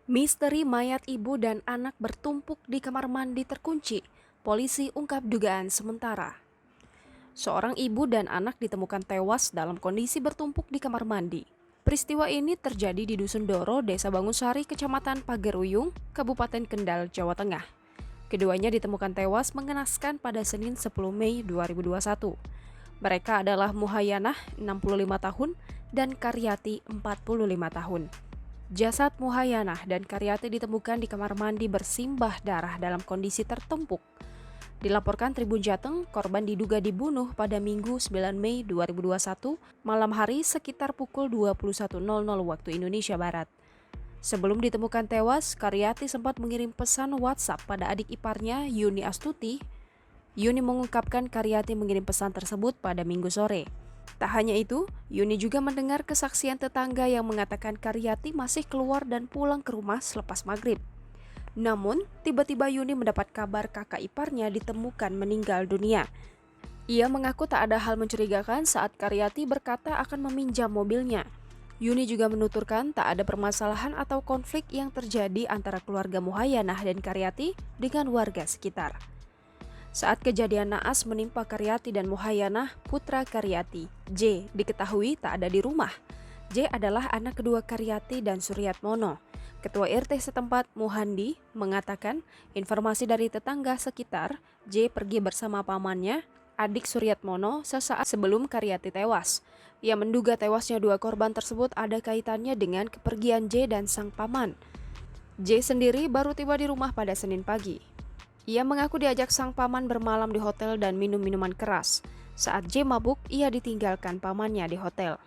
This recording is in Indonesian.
Misteri mayat ibu dan anak bertumpuk di kamar mandi terkunci. Polisi ungkap dugaan sementara. Seorang ibu dan anak ditemukan tewas dalam kondisi bertumpuk di kamar mandi. Peristiwa ini terjadi di Dusun Doro, Desa Bangusari, Kecamatan Pageruyung, Kabupaten Kendal, Jawa Tengah. Keduanya ditemukan tewas mengenaskan pada Senin 10 Mei 2021. Mereka adalah Muhayanah, 65 tahun, dan Karyati, 45 tahun. Jasad Muhayanah dan Karyati ditemukan di kamar mandi bersimbah darah dalam kondisi tertumpuk. Dilaporkan Tribun Jateng, korban diduga dibunuh pada Minggu 9 Mei 2021 malam hari sekitar pukul 21.00 waktu Indonesia Barat. Sebelum ditemukan tewas, Karyati sempat mengirim pesan WhatsApp pada adik iparnya Yuni Astuti. Yuni mengungkapkan Karyati mengirim pesan tersebut pada Minggu sore. Tak hanya itu, Yuni juga mendengar kesaksian tetangga yang mengatakan Karyati masih keluar dan pulang ke rumah selepas maghrib. Namun, tiba-tiba Yuni mendapat kabar kakak iparnya ditemukan meninggal dunia. Ia mengaku tak ada hal mencurigakan saat Karyati berkata akan meminjam mobilnya. Yuni juga menuturkan tak ada permasalahan atau konflik yang terjadi antara keluarga Muhayanah dan Karyati dengan warga sekitar. Saat kejadian naas menimpa Karyati dan Muhayanah, putra Karyati, J, diketahui tak ada di rumah. J adalah anak kedua Karyati dan Suryatmono. Ketua RT setempat, Muhandi, mengatakan informasi dari tetangga sekitar, J pergi bersama pamannya, adik Suryatmono, sesaat sebelum Karyati tewas. Ia menduga tewasnya dua korban tersebut ada kaitannya dengan kepergian J dan sang paman. J sendiri baru tiba di rumah pada Senin pagi. Ia mengaku diajak sang paman bermalam di hotel dan minum minuman keras. Saat J mabuk, ia ditinggalkan pamannya di hotel.